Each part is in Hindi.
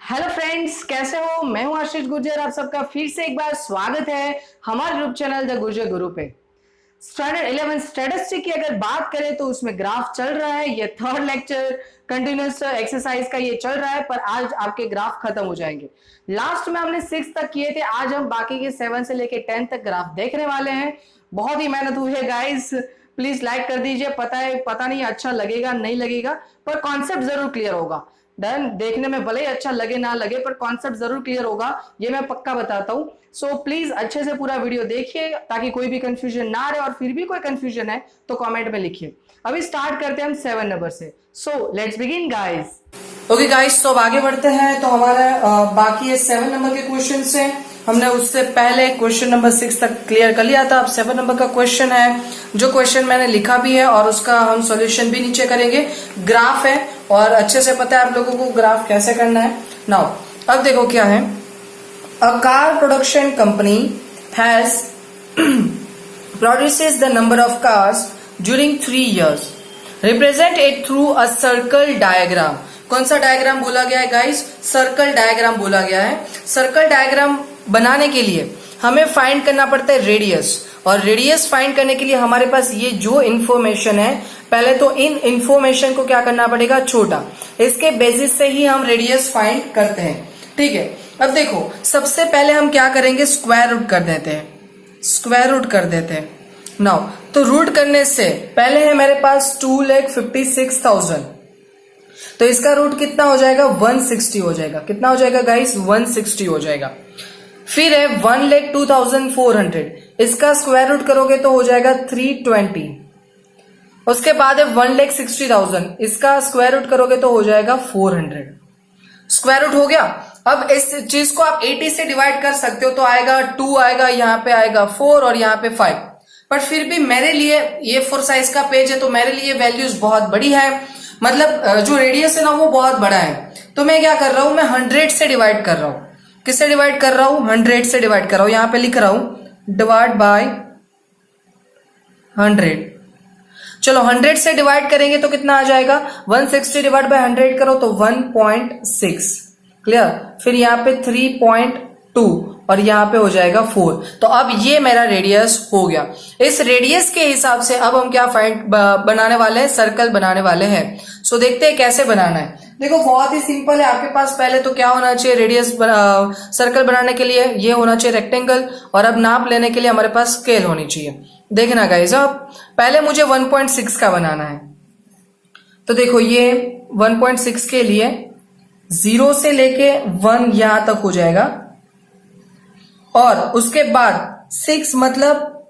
हेलो फ्रेंड्स, कैसे हो? मैं हूं आशीष गुर्जर। आप सबका फिर से एक बार स्वागत है हमारे ग्रुप चैनल द गुर्जर गुरु पे। स्टैंडर्ड 11 स्टैटिस्टिक की अगर बात करें तो उसमें ग्राफ चल रहा है। ये थर्ड लेक्चर कंटिन्यूस एक्सरसाइज का ये चल रहा है, पर आज आपके ग्राफ खत्म हो जाएंगे। लास्ट में हमने 6 तक किए थे, आज हम बाकी के 7 से लेके 10 तक ग्राफ देखने वाले हैं। बहुत ही मेहनत हुई है गाइस, प्लीज लाइक कर दीजिए। पता नहीं अच्छा लगेगा नहीं लगेगा, पर कॉन्सेप्ट जरूर क्लियर होगा। डन, देखने में भले ही अच्छा लगे ना लगे, पर कॉन्सेप्ट जरूर क्लियर होगा, ये मैं पक्का बताता हूं। सो प्लीज अच्छे से पूरा वीडियो देखिए ताकि कोई भी कंफ्यूजन ना रहे, और फिर भी कोई कंफ्यूजन है तो कमेंट में लिखिए। अभी स्टार्ट करते हैं हम 7 नंबर से। So let's begin guys. Okay guys, तो अब आगे बढ़ते हैं। तो हमारा बाकी ये 7 नंबर के क्वेश्चन से हमने उससे पहले क्वेश्चन नंबर 6 तक क्लियर कर लिया था। अब 7 नंबर का क्वेश्चन है, जो क्वेश्चन मैंने लिखा भी है और उसका हम सॉल्यूशन भी नीचे करेंगे। ग्राफ है और अच्छे से पता है आप लोगों को ग्राफ कैसे करना है। नाउ अब देखो क्या है। A car production company has produces the number of cars during 3 years. Represent it through a circle diagram. कौन सा डायग्राम बोला गया है गाइस? सर्कल डायग्राम बोला गया है। सर्कल डायग्राम बनाने के लिए हमें फाइंड करना पड़ता है रेडियस, और रेडियस फाइंड करने के लिए हमारे पास ये जो इन्फॉर्मेशन है, पहले तो इन इन्फॉर्मेशन को क्या करना पड़ेगा, छोटा। इसके बेसिस से ही हम रेडियस फाइंड करते हैं, ठीक है। अब देखो, सबसे पहले हम क्या करेंगे, स्क्वायर रूट कर देते हैं। स्क्वायर रूट कर देते हैं। नाउ तो रूट करने से पहले है मेरे पास 2,56,000, तो इसका रूट कितना हो जाएगा, 160 हो जाएगा। कितना हो जाएगा गाइस, 160 हो जाएगा। फिर है 1,02,400, इसका स्क्वायर रूट करोगे तो हो जाएगा 320। उसके बाद है 1,60,000, इसका स्क्वायर रूट करोगे तो हो जाएगा 400। स्क्वायर रूट हो गया। अब इस चीज को आप 80 से डिवाइड कर सकते हो, तो आएगा 2, आएगा यहाँ पे आएगा 4 और यहाँ पे 5। पर फिर भी मेरे लिए ये 4 साइज का पेज है, तो मेरे लिए वैल्यूज बहुत बड़ी है, मतलब जो रेडियस है ना वो बहुत बड़ा है। तो मैं क्या कर रहा हूं, मैं 100 से डिवाइड कर रहा हूं। किससे डिवाइड कर रहा हूं, 100 से डिवाइड कर रहा हूं। यहां पे लिख रहा हूं डिवाइड बाय 100। चलो 100 से डिवाइड करेंगे तो कितना आ जाएगा, 160 डिवाइड बाय 100 करो तो 1.6। क्लियर। फिर यहाँ पे 3.2 और यहाँ पे हो जाएगा 4। तो अब ये मेरा रेडियस हो गया। इस रेडियस के हिसाब से अब हम क्या फाइंड बनाने वाले हैं, सर्कल बनाने वाले हैं। सो देखते हैं कैसे बनाना है। देखो बहुत ही सिंपल है। आपके पास पहले तो क्या होना चाहिए, रेडियस सर्कल बनाने के लिए ये होना चाहिए रेक्टेंगल, और अब नाप लेने के लिए हमारे पास स्केल होनी चाहिए। देखना गाइस, अब पहले मुझे 1.6 का बनाना है। तो देखो ये 1.6 के लिए 0 से लेके 1 यहां तक हो जाएगा, और उसके बाद 6 मतलब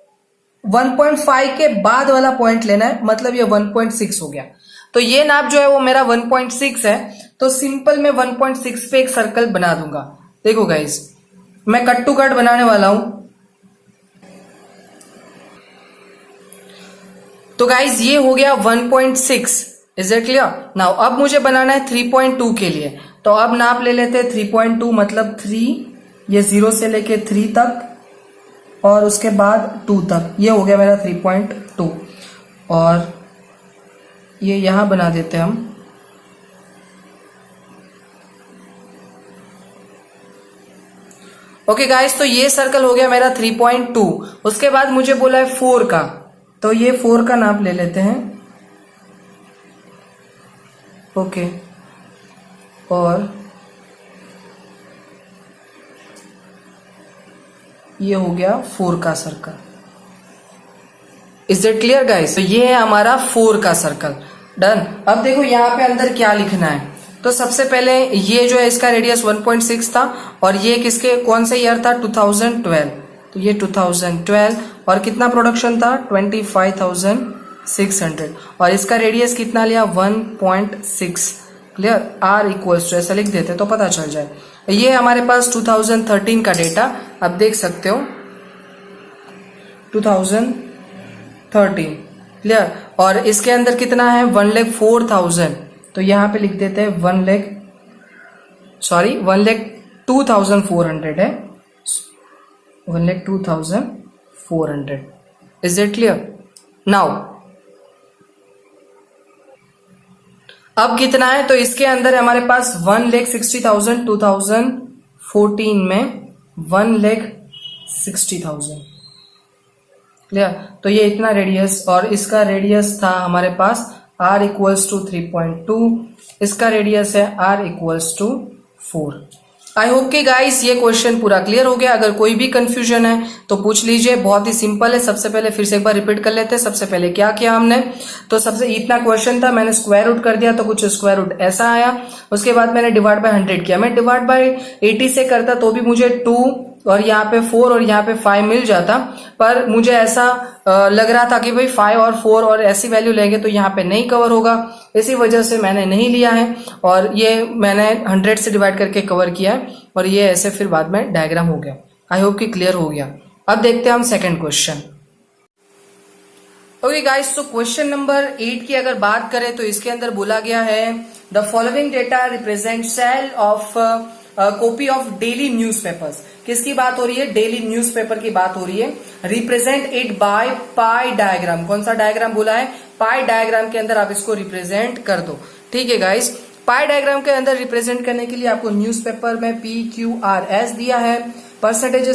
1.5 के बाद वाला पॉइंट लेना है, मतलब ये 1.6 हो गया। तो ये नाप जो है वो मेरा 1.6 है। तो सिंपल मैं 1.6 पे एक सर्कल बना दूंगा। देखो गाइस, मैं कट टू कट बनाने वाला हूं। तो गाइज ये हो गया 1.6। Is it clear? नाउ अब मुझे बनाना है 3.2 के लिए। तो अब नाप ले लेते हैं 3.2, मतलब 3, ये 0 से लेके 3 तक और उसके बाद 2 तक। ये हो गया मेरा 3.2, और ये यहां बना देते हैं हम। ओके गाइस, तो ये सर्कल हो गया मेरा 3.2। उसके बाद मुझे बोला है 4 का, तो ये 4 का नाप ले लेते हैं। ओके, और ये हो गया 4 का circle. Is it clear guys? तो ये है हमारा 4 का सर्कल। डन। अब देखो यहाँ पे अंदर क्या लिखना है। तो सबसे पहले ये जो है इसका रेडियस 1.6 था, और ये किसके कौन से ईयर था, 2012। तो ये 2012, और कितना प्रोडक्शन था, 25,600, और इसका रेडियस कितना लिया, 1.6। क्लियर। आर इक्वल्स टू ऐसा लिख देते तो पता चल जाए। ये हमारे पास 2013 का डेटा, अब देख सकते हो 2013। क्लियर। और इसके अंदर कितना है, 1,04,000। तो यहां पे लिख देते हैं 1,02,400 है, 1,02,400। Is it clear? नाउ अब कितना है, तो इसके अंदर हमारे पास 1,60,000 2014 में 1,60,000 क्लियर। तो ये इतना रेडियस, और इसका रेडियस था हमारे पास r इक्वल्स टू 3.2, इसका रेडियस है r equals to 4। I hope कि गाइस ये क्वेश्चन पूरा क्लियर हो गया। अगर कोई भी कंफ्यूजन है तो पूछ लीजिए, बहुत ही सिंपल है। सबसे पहले फिर से एक बार रिपीट कर लेते हैं। सबसे पहले क्या किया हमने, तो सबसे इतना क्वेश्चन था, मैंने स्क्वायर रूट कर दिया तो कुछ स्क्वायर रूट ऐसा आया। उसके बाद मैंने डिवाइड बाय 100 किया। मैं डिवाइड बाय 80 से करता तो भी मुझे 2 और यहाँ पे 4 और यहाँ पे 5 मिल जाता, पर मुझे ऐसा लग रहा था कि भाई 5 और 4 और ऐसी वैल्यू लेंगे तो यहाँ पे नहीं कवर होगा, इसी वजह से मैंने नहीं लिया है। और ये मैंने 100 से डिवाइड करके कवर किया है, और ये ऐसे फिर बाद में डायग्राम हो गया। आई होप कि क्लियर हो गया। अब देखते हैं हम सेकंड क्वेश्चन। ओके गाइस, तो क्वेश्चन नंबर 8 की अगर बात करें तो इसके अंदर बोला गया है the following data represent sale of copy of daily newspapers. किसकी बात हो रही है, डेली न्यूज़पेपर की बात हो रही है। Represent it by pi diagram. कौन सा डायग्राम बोला है, पाई डायग्राम के अंदर आप इसको रिप्रेजेंट कर दो। ठीक है गाइस, पाई डायग्राम के अंदर रिप्रेजेंट करने के लिए आपको न्यूज़पेपर में PQRS दिया है, परसेंटेज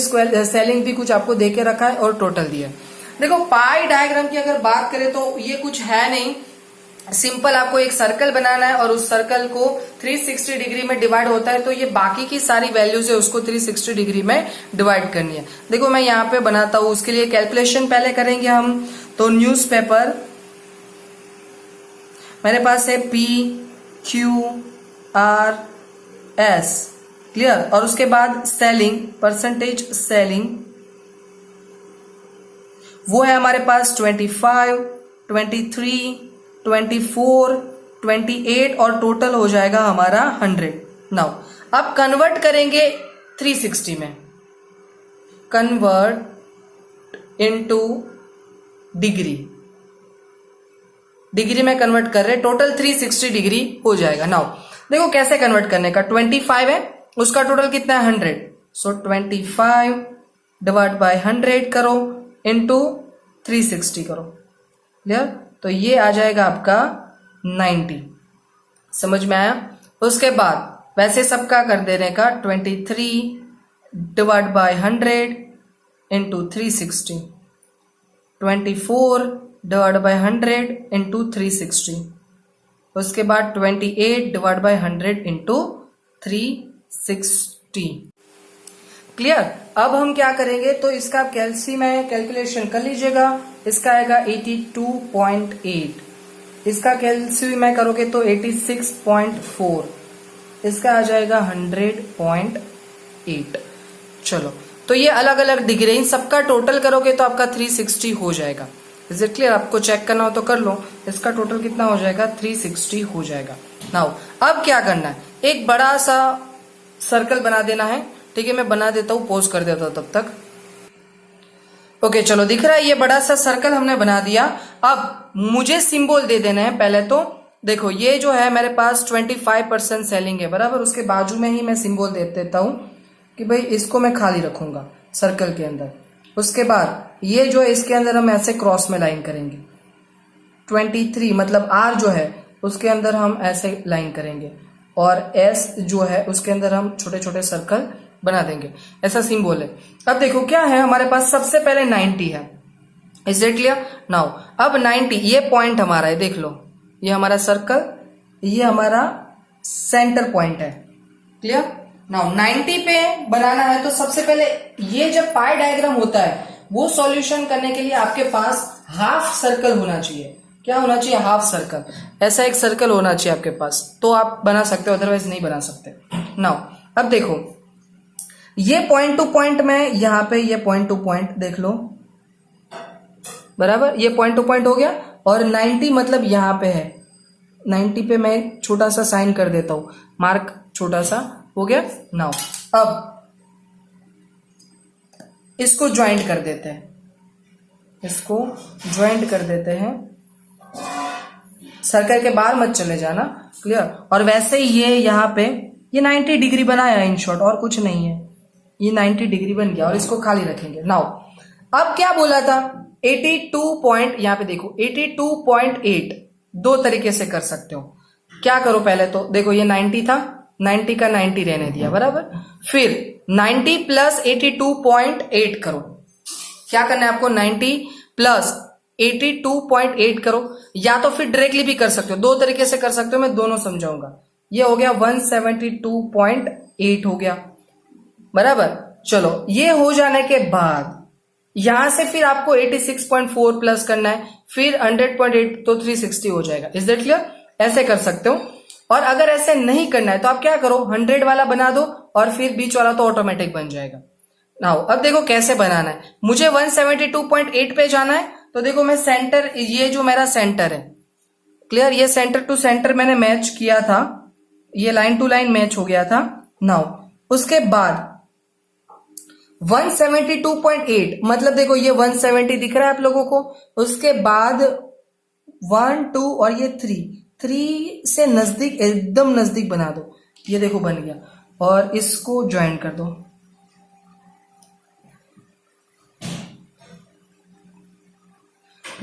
सेलिंग भी कुछ आपको देके रखा है, और टोटल दिया है। देखो पाई डायग्राम की अगर बात करें तो ये कुछ है नहीं, सिंपल आपको एक सर्कल बनाना है और उस सर्कल को 360 डिग्री में डिवाइड होता है, तो ये बाकी की सारी वैल्यूज है उसको 360 डिग्री में डिवाइड करनी है। देखो मैं यहाँ पे बनाता हूं, उसके लिए कैलकुलेशन पहले करेंगे हम। तो न्यूज़पेपर मेरे पास है PQRS, क्लियर। और उसके बाद सेलिंग, परसेंटेज सेलिंग, वो है हमारे पास 25, 23, 24, 28 और टोटल हो जाएगा हमारा 100। नाउ अब कन्वर्ट करेंगे 360 में, कन्वर्ट इनटू डिग्री, डिग्री में कन्वर्ट कर रहे, टोटल 360 डिग्री हो जाएगा। नाउ देखो कैसे कन्वर्ट करने का, 25 है, उसका टोटल कितना है 100, सो 25 डिवाइड बाय 100 करो इनटू 360 करो, क्लियर। तो ये आ जाएगा आपका 90, समझ में आया। उसके बाद वैसे सबका कर देने का 23 divide by 100 into 360, 24 divide by 100 into 360, उसके बाद 28 डिवाइड बाय 100 इंटू 360, क्लियर। अब हम क्या करेंगे, तो इसका कैलसी में कैलकुलेशन कर लीजिएगा। इसका आएगा 82.8, इसका कैलसी में करोगे तो 86.4, इसका आ जाएगा 100.8। चलो, तो ये अलग अलग डिग्री, इन सबका टोटल करोगे तो आपका 360 हो जाएगा। Is it clear? आपको चेक करना हो तो कर लो, इसका टोटल कितना हो जाएगा, 360 हो जाएगा। नाउ अब क्या करना है, एक बड़ा सा सर्कल बना देना है। ठीक है, मैं बना देता हूं, पॉज कर देता हूं तब तक। ओके चलो, दिख रहा है ये बड़ा सा सर्कल हमने बना दिया। अब मुझे सिंबल दे देना है पहले। तो देखो ये जो है मेरे पास 25% सेलिंग है, बराबर। उसके बाजू में ही मैं सिंबल दे देता हूं कि भाई इसको मैं खाली रखूंगा सर्कल के अंदर। उसके बाद ये जो है इसके अंदर हम ऐसे क्रॉस में लाइन करेंगे। 23 मतलब R जो है उसके अंदर हम ऐसे लाइन करेंगे, और S जो है उसके अंदर हम छोटे छोटे सर्कल बना देंगे। ऐसा सिंबल है। अब देखो क्या है हमारे पास, सबसे पहले 90 है। Is it clear? नाउ अब 90 ये पॉइंट हमारा है, देख लो ये हमारा सर्कल, ये हमारा सेंटर पॉइंट है, क्लियर। नाउ 90 पे बनाना है तो सबसे पहले ये जब पाई डायग्राम होता है वो सॉल्यूशन करने के लिए आपके पास हाफ सर्कल होना चाहिए। क्या होना चाहिए? Half circle. ऐसा एक सर्कल होना चाहिए आपके पास, तो आप बना सकते हो, अदरवाइज नहीं बना सकते। नाउ अब देखो ये पॉइंट टू पॉइंट में यहां पे, ये पॉइंट टू पॉइंट देख लो, बराबर। ये पॉइंट टू पॉइंट हो गया, और 90 मतलब यहां पे है। 90 पे मैं छोटा सा साइन कर देता हूं, मार्क छोटा सा हो गया। नाउ अब इसको ज्वाइंट कर देते हैं, इसको ज्वाइंट कर देते हैं। सर्कल के बाहर मत चले जाना, क्लियर। और वैसे ही ये यहाँ पे ये 90 डिग्री बनाया इन शॉर्ट, और कुछ नहीं है, ये 90 डिग्री बन गया, और इसको खाली रखेंगे। नाउ अब क्या बोला था, 82 पॉइंट, यहां पे देखो 82.8 दो तरीके से कर सकते हो। क्या करो पहले तो देखो ये 90 था, 90 का 90 रहने दिया बराबर, फिर 90 प्लस 82.8 करो। क्या करना है आपको, 90 प्लस 82.8 करो, या तो फिर डायरेक्टली भी कर सकते हो, दो तरीके से कर सकते हो, मैं दोनों समझाऊंगा। ये हो गया 172.8 हो गया बराबर। चलो ये हो जाने के बाद यहां से फिर आपको 86.4 प्लस करना है, फिर 100.8 तो 360 हो जाएगा। Is that clear? ऐसे कर सकते हो। और अगर ऐसे नहीं करना है तो आप क्या करो, 100 वाला बना दो और फिर बीच वाला तो ऑटोमेटिक बन जाएगा। नाउ अब देखो कैसे बनाना है। मुझे 172.8 पे जाना है, तो देखो मैं सेंटर, ये जो मेरा सेंटर है, क्लियर, ये सेंटर टू सेंटर मैंने मैच किया था, ये लाइन टू लाइन मैच हो गया था। नाउ उसके बाद 172.8 मतलब देखो ये 170 दिख रहा है आप लोगों को, उसके बाद 1 2 और ये 3 से नजदीक, एकदम नजदीक बना दो। ये देखो बन गया, और इसको ज्वाइन कर दो।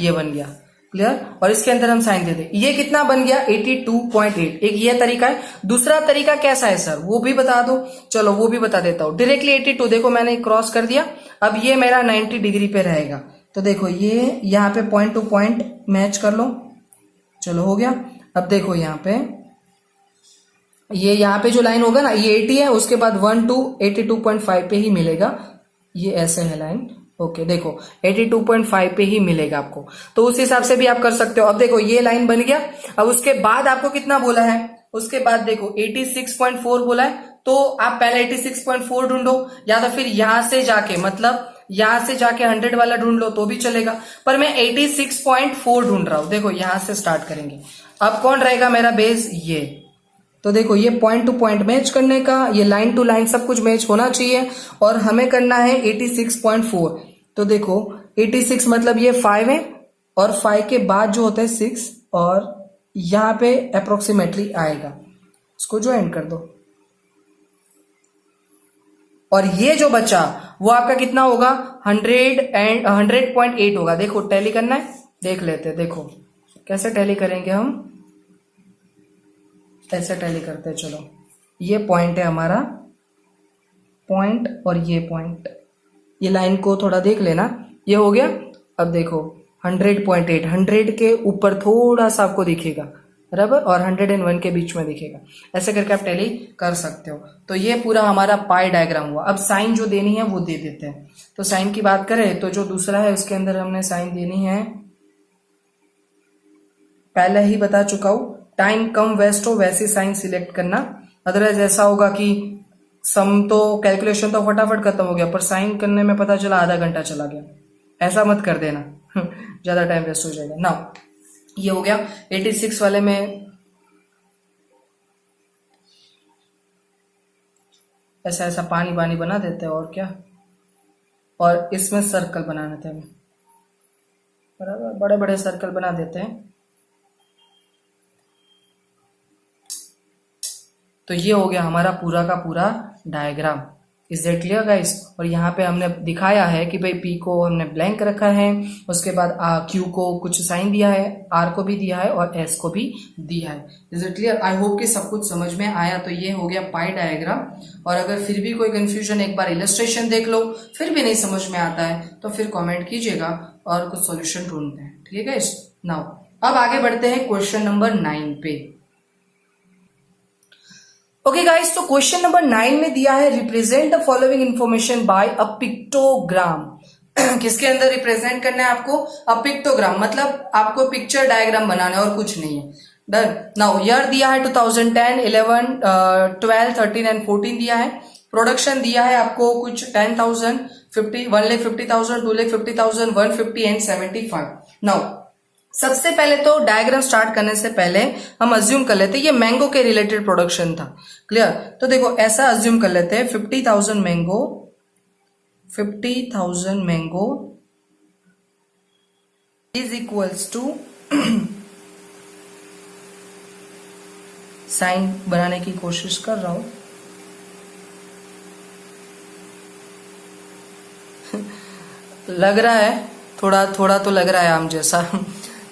ये बन गया, क्लियर। और इसके अंदर हम साइन दे दें। ये कितना बन गया, 82.8। एक ये तरीका है। दूसरा तरीका कैसा है सर, वो भी बता दो। चलो वो भी बता देता हूं। डायरेक्टली 82 देखो मैंने क्रॉस कर दिया, अब ये मेरा 90 डिग्री पे रहेगा, तो देखो ये यहाँ पे पॉइंट टू पॉइंट मैच कर लो। चलो हो गया। अब देखो यहाँ पे, ये यहाँ पे जो लाइन होगा ना, ये 80 है, उसके बाद 1 2 82.5 पे ही मिलेगा। ये ऐसे है लाइन, ओके देखो 82.5 पे ही मिलेगा आपको, तो उस हिसाब से भी आप कर सकते हो। अब देखो ये लाइन बन गया। अब उसके बाद आपको कितना बोला है, उसके बाद देखो 86.4 बोला है, तो आप पहले 86.4 ढूंढो, या तो फिर यहां से जाके, मतलब यहां से जाके 100 वाला ढूंढ लो तो भी चलेगा, पर मैं 86.4 ढूंढ रहा हूं। देखो यहां से स्टार्ट करेंगे। अब कौन रहेगा मेरा बेस, ये, तो देखो ये पॉइंट टू पॉइंट मैच करने का, ये लाइन टू लाइन सब कुछ मैच होना चाहिए, और हमें करना है 86.4। तो देखो 86 मतलब ये 5 है, और 5 के बाद जो होता है 6, और यहां पे अप्रोक्सीमेटली आएगा, इसको ज्वाइन कर दो। और ये जो बचा वो आपका कितना होगा, 100.8 होगा। देखो टैली करना है, देख लेते हैं। देखो कैसे टैली करेंगे हम, ऐसे टैली करते हैं। चलो ये पॉइंट है हमारा, पॉइंट और ये पॉइंट, ये लाइन को थोड़ा देख लेना, ये हो गया। अब देखो 100.8, 100 के ऊपर थोड़ा सा आपको दिखेगा बराबर, और 101 के बीच में दिखेगा। ऐसे करके आप टैली कर सकते हो। तो ये पूरा हमारा पाई डायग्राम हुआ। अब साइन जो देनी है वो दे देते हैं। तो साइन की बात करें तो जो दूसरा है उसके अंदर हमने साइन देनी है, पहले ही बता चुका हूं, टाइम कम वेस्ट हो वैसी साइन सिलेक्ट करना। अदरवाइज ऐसा होगा कि सम तो कैलकुलेशन तो फटाफट खत्म हो गया, पर साइन करने में पता चला आधा घंटा चला गया। ऐसा मत कर देना ज्यादा टाइम वेस्ट हो जाएगा ना। ये हो गया 86 वाले में, ऐसा ऐसा पानी पानी बना देते हैं और क्या, और इसमें सर्कल बनाने थे हमें बराबर, बड़े बड़े सर्कल बना देते हैं। तो ये हो गया हमारा पूरा का पूरा diagram. Is that clear guys? और यहाँ पे हमने दिखाया है कि भाई पी को हमने ब्लैंक रखा है, उसके बाद क्यू को कुछ साइन दिया है, आर को भी दिया है और एस को भी दिया है। Is that clear? I hope कि सब कुछ समझ में आया। तो ये हो गया पाई डायग्राम। और अगर फिर भी कोई कंफ्यूजन, एक बार इलस्ट्रेशन देख लो, फिर भी नहीं समझ में आता है तो फिर कॉमेंट कीजिएगा और कुछ सोल्यूशन ढूंढते हैं। ठीक है गाइस? नाउ अब आगे बढ़ते हैं क्वेश्चन नंबर 9 पे। ओके गाइस, तो क्वेश्चन नंबर 9 में दिया है represent the following information bye a pictogram. किसके अंदर रिप्रेजेंट करना है आपको? अ पिक्टोग्राम, मतलब आपको पिक्चर डायग्राम बनाना है और कुछ नहीं है। डन। नाउ ईयर दिया है 2010, 11, 12, 13 एंड 14 दिया है। प्रोडक्शन दिया है आपको कुछ 10,000, 50, 1,50,000, 2,50,000, 150 एंड 75। नाउ सबसे पहले तो डायग्राम स्टार्ट करने से पहले हम अज्यूम कर लेते हैं ये मैंगो के रिलेटेड प्रोडक्शन था। क्लियर? तो देखो ऐसा अज्यूम कर लेते हैं 50,000 mango, 50,000 mango is equals to sign बनाने की कोशिश कर रहा हूं लग रहा है थोड़ा थोड़ा तो लग रहा है आम जैसा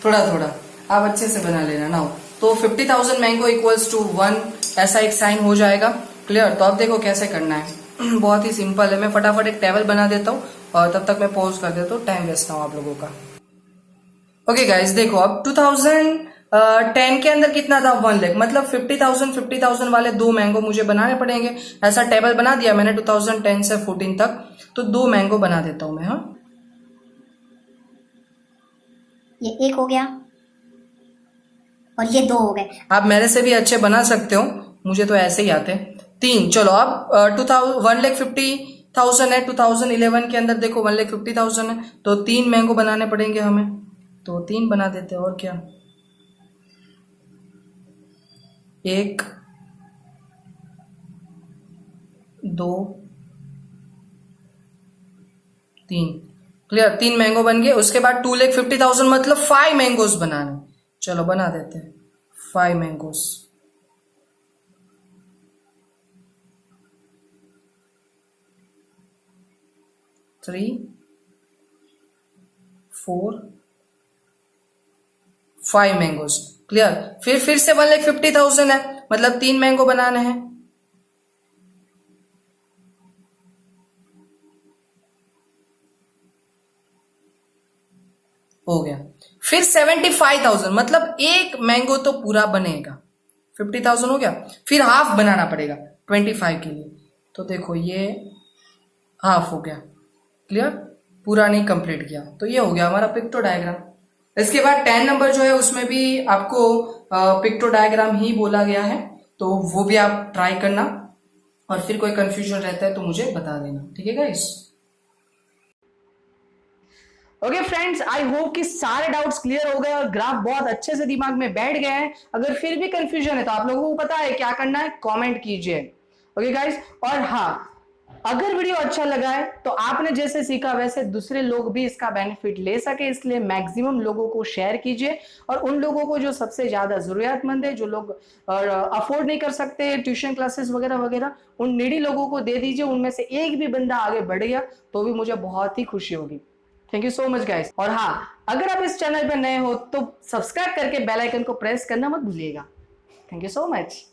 थोड़ा थोड़ा आप अच्छे से बना लेना। नाउ तो 50,000 मैंगो इक्वल्स टू 1 ऐसा एक साइन हो जाएगा। क्लियर? तो अब देखो कैसे करना है। बहुत ही सिंपल है। मैं फटाफट एक टेबल बना देता हूँ और तब तक मैं पॉज कर देता हूँ, टाइम वेस्ट ना हो आप लोगों का। ओके गाइस, देखो अब 2010 के अंदर कितना था 1 लाख, मतलब 50,000 वाले 2 मैंगो मुझे बनाने पड़ेंगे। ऐसा टेबल बना दिया मैंने 2010 से 14 तक। तो 2 मैंगो बना देता हूं मैं। हाँ, ये 1 हो गया और ये 2 हो गए। आप मेरे से भी अच्छे बना सकते हो, मुझे तो ऐसे ही आते हैं। 3, चलो अब 1,50,000 है। 2011 के अंदर देखो 1,50,000 है, तो 3 मैंगो बनाने पड़ेंगे हमें। तो 3 बना देते हैं, और क्या। 1, 2, 3। क्लियर? 3 मैंगो बन गए। उसके बाद 2,50,000 मतलब 5 मैंगोज बनाने। चलो बना देते हैं 5 मैंगोज। 3, 4, 5 मैंगोज। क्लियर? फिर से 1,50,000 है, मतलब 3 मैंगो बनाने हैं। हो गया। फिर 75,000 मतलब 1 मैंगो तो पूरा बनेगा। 50,000 हो गया। फिर हाफ बनाना पड़ेगा 25 के लिए। तो देखो ये हाफ हो गया। क्लियर? पूरा नहीं कंप्लीट किया। तो ये हो गया हमारा पिक्टो डायग्राम। इसके बाद 10 नंबर जो है उसमें भी आपको पिक्टो डायग्राम ही बोला गया है, तो वो भी आप ट्राई करना, और फिर कोई कंफ्यूजन रहता है तो मुझे बता देना। ठीक है गाइस? ओके फ्रेंड्स, आई होप कि सारे डाउट्स क्लियर हो गए और ग्राफ बहुत अच्छे से दिमाग में बैठ गए हैं। अगर फिर भी कंफ्यूजन है तो आप लोगों को पता है क्या करना है, कमेंट कीजिए। ओके गाइस, और हाँ, अगर वीडियो अच्छा लगा है तो आपने जैसे सीखा वैसे दूसरे लोग भी इसका बेनिफिट ले सके, इसलिए मैक्सिमम लोगों को शेयर कीजिए। और उन लोगों को जो सबसे ज्यादा जरूरतमंद है, जो लोग अफोर्ड नहीं कर सकते ट्यूशन क्लासेस वगैरह वगैरह, उन नीडी लोगों को दे दीजिए। उनमें से एक भी बंदा आगे बढ़ गया तो भी मुझे बहुत ही खुशी होगी। Thank you so much guys. और हाँ, अगर आप इस चैनल पर नए हो तो सब्सक्राइब करके बेल आइकन को प्रेस करना मत भूलिएगा। Thank you so much.